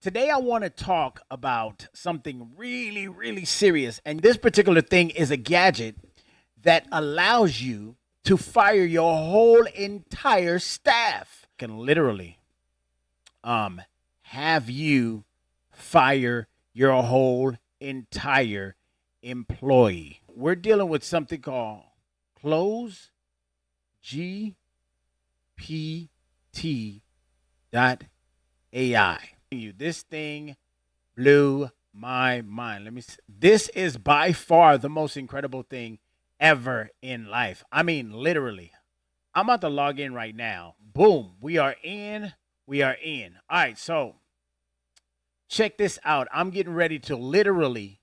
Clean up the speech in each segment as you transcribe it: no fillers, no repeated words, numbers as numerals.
Today, I want to talk about something really, really serious. And this particular thing is a gadget that allows you to fire your whole entire staff. Can literally um, have you fire your whole entire employee. We're dealing with something called Close GPT dot AI. This thing blew my mind. This is by far the most incredible thing ever in life. I mean, literally. I'm about to log in right now. Boom. We are in. We are in. All right. So check this out. I'm getting ready to literally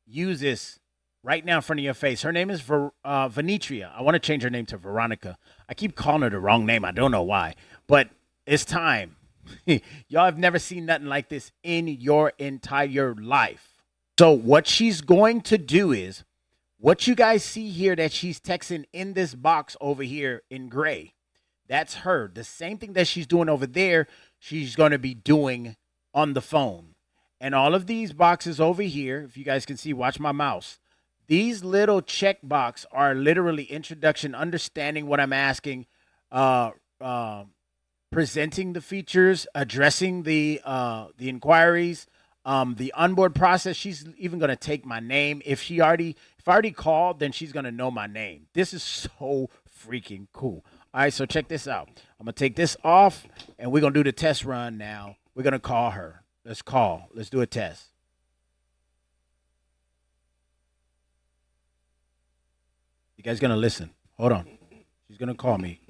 use this right now in front of your face. Her name is Venetria. I want to change her name to Veronica. I keep calling her the wrong name. I don't know why, but it's time. Y'all have never seen nothing like this in your entire life. So what she's going to do is what you guys see here that she's texting in this box over here in gray. That's her. The same thing that she's doing over there, she's going to be doing on the phone. And all of these boxes over here, if you guys can see, watch my mouse. These little check box are literally introduction, understanding what I'm asking, uh, uh, presenting the features, addressing the inquiries, the onboard process. She's even gonna take my name. If I already called, then she's gonna know my name. This is so freaking cool. All right, so check this out. I'm gonna take this off, and we're gonna do the test run now. We're gonna call her. Let's call. Let's do a test. You guys gonna listen? Hold on. She's gonna call me.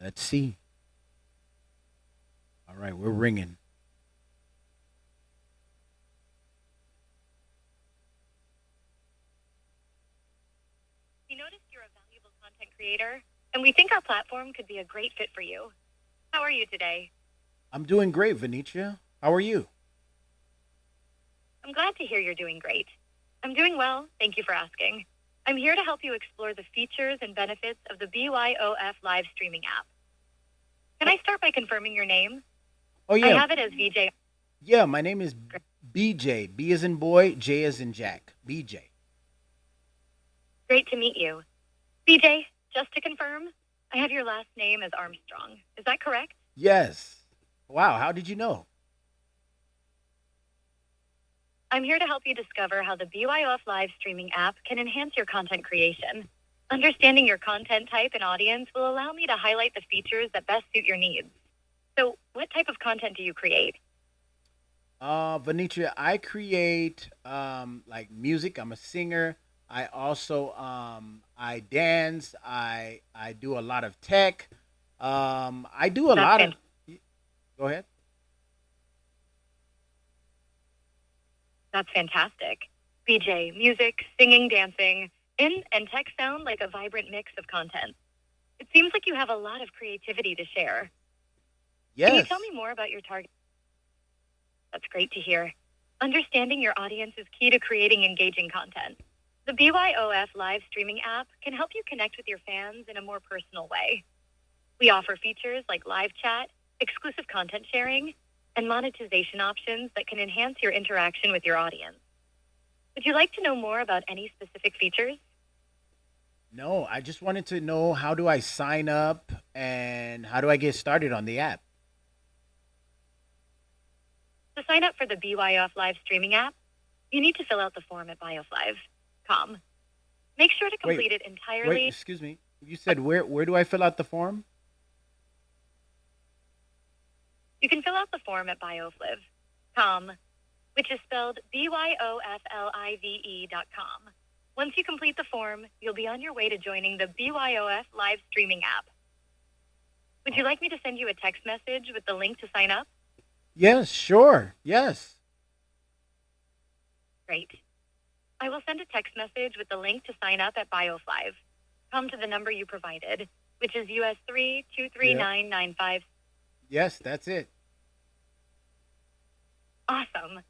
Let's see. All right, we're ringing. We noticed you're a valuable content creator, and we think our platform could be a great fit for you. How are you today? I'm doing great, Venetia. How are you? I'm glad to hear you're doing great. I'm doing well, thank you for asking. I'm here to help you explore the features and benefits of the BYOF live streaming app. Can I start by confirming your name? Oh I yeah, have it as VJ. yeah. My name is BJ. B as in boy, J as in Jack. BJ. Great to meet you. VJ, just to confirm, I have your last name as Armstrong. Is that correct? Yes. Wow. How did you know? I'm here to help you discover how the BYOF live streaming app can enhance your content creation. Understanding your content type and audience will allow me to highlight the features that best suit your needs. So, what type of content do you create? Venetia, I create like music. I'm a singer. I also I dance. I do a lot of tech. I do a That's lot of. fantastic. Go ahead. That's fantastic. BJ, music, singing, dancing, and tech sound like a vibrant mix of content. It seems like you have a lot of creativity to share. Can you tell Yes. me more about your target? That's great to hear. Understanding your audience is key to creating engaging content. The BYOF live streaming app can help you connect with your fans in a more personal way. We offer features like live chat, exclusive content sharing, and monetization options that can enhance your interaction with your audience. Would you like to know more about any specific features? No, I just wanted to know how do I sign up and how do I get started on the app? To sign up for the BYOF live streaming app, you need to fill out the form at bioflive.com. Make sure to Wait, complete it wait. entirely. Excuse me. You said where do I fill out the form? You can fill out the form at bioflive.com, which is spelled BYOFLIVE.com. Once you complete the form, you'll be on your way to joining the BYOF live streaming app. Would you like me to send you a text message with the link to sign up? Yes, sure. Yes. Great. I will send a text message with the link to sign up at BioFlive. Come to the number you provided, which is US Yeah. 3239955. Yes, that's it. Awesome.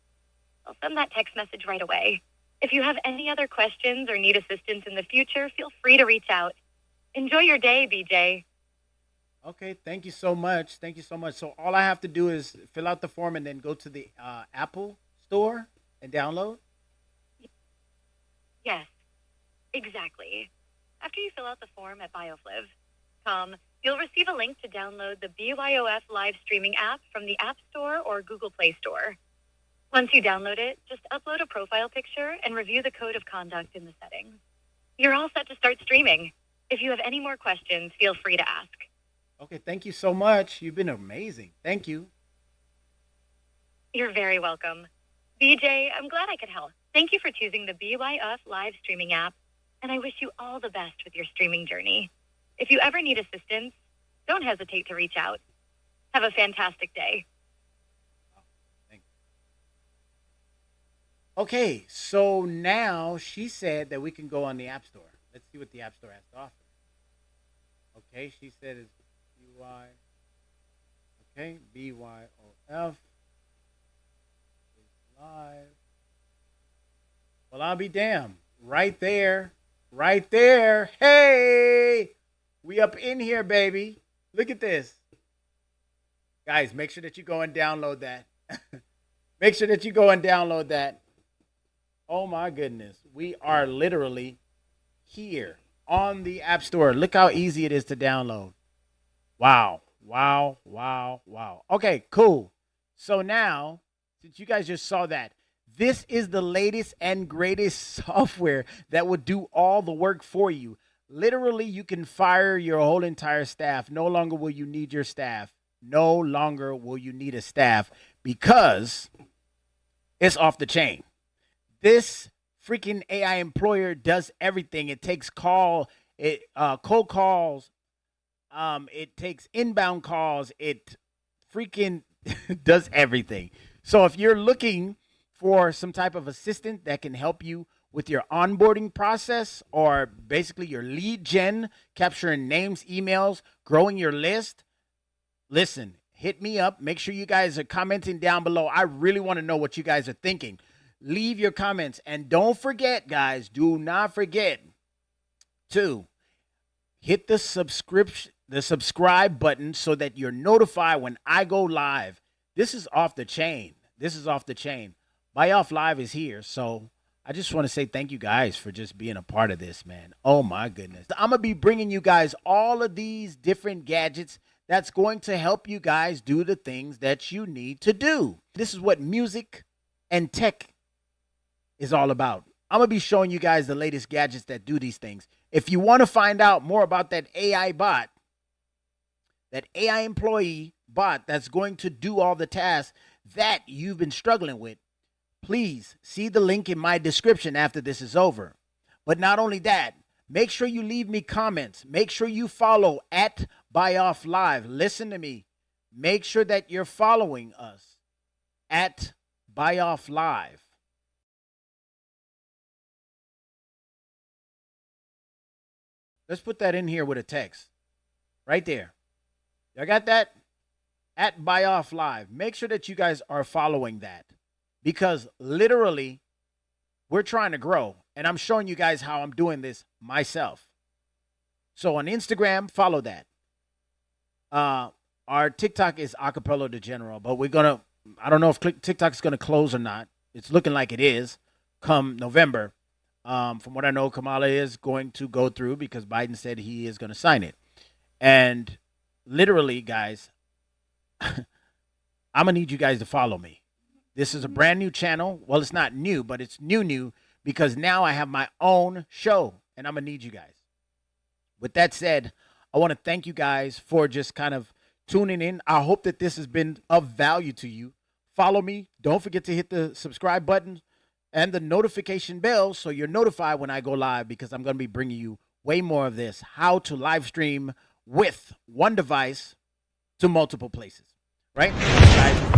I'll send that text message right away. If you have any other questions or need assistance in the future, feel free to reach out. Enjoy your day, BJ. Okay, thank you so much. Thank you so much. So all I have to do is fill out the form and then go to the Apple store and download. Yes, exactly. After you fill out the form at biofliv.com, you'll receive a link to download the BYOF live streaming app from the App Store or Google Play Store. Once you download it, just upload a profile picture and review the code of conduct in the settings. You're all set to start streaming. If you have any more questions, feel free to ask. Okay, thank you so much. You've been amazing. Thank you. You're very welcome. BJ, I'm glad I could help. Thank you for choosing the BYF live streaming app, and I wish you all the best with your streaming journey. If you ever need assistance, don't hesitate to reach out. Have a fantastic day. Okay, so now she said that we can go on the App Store. Let's see what the App Store has to offer. Okay, she said it's BY. Okay, BYOF is live. Well, I'll be damned. Right there. Right there. Hey! We up in here, baby. Look at this. Guys, make sure that you go and download that. Make sure that you go and download that. Oh my goodness. We are literally here on the App Store. Look how easy it is to download. Wow. Wow. Wow. Wow. Okay, cool. So now, since you guys just saw that, this is the latest and greatest software that will do all the work for you. Literally, you can fire your whole entire staff. No longer will you need your staff. No longer will you need a staff because it's off the chain. This freaking AI employer does everything. It takes cold calls. It takes inbound calls. It freaking does everything. So if you're looking for some type of assistant that can help you with your onboarding process or basically your lead gen, capturing names, emails, growing your list, listen, hit me up. Make sure you guys are commenting down below. I really want to know what you guys are thinking. Leave your comments. And don't forget, guys, do not forget to hit the subscribe button so that you're notified when I go live. This is off the chain. This is off the chain. Buy Off Live is here. So I just want to say thank you guys for just being a part of this, man. Oh my goodness. I'm going to be bringing you guys all of these different gadgets that's going to help you guys do the things that you need to do. This is what music and tech is all about. I'm going to be showing you guys the latest gadgets that do these things. If you want to find out more about that AI bot, that AI employee bot that's going to do all the tasks that you've been struggling with, please see the link in my description after this is over. But not only that, make sure you leave me comments. Make sure you follow at BuyOff Live. Listen to me. Make sure that you're following us at BuyOff Live. Let's put that in here with a text. Right there. Y'all got that? At BuyOff Live. Make sure that you guys are following that. Because literally, we're trying to grow. And I'm showing you guys how I'm doing this myself. So on Instagram, follow that. Our TikTok is Acapella de General. But we're going to, I don't know if TikTok is going to close or not. It's looking like it is come November. From what I know, Kamala is going to go through because Biden said he is going to sign it. And literally, guys, I'm going to need you guys to follow me. This is a brand new channel. Well, it's not new, but it's new because now I have my own show and I'm going to need you guys. With that said, I want to thank you guys for just kind of tuning in. I hope that this has been of value to you. Follow me. Don't forget to hit the subscribe button and the notification bell so you're notified when I go live because I'm going to be bringing you way more of this. How to live stream with one device to multiple places. Right? Guys,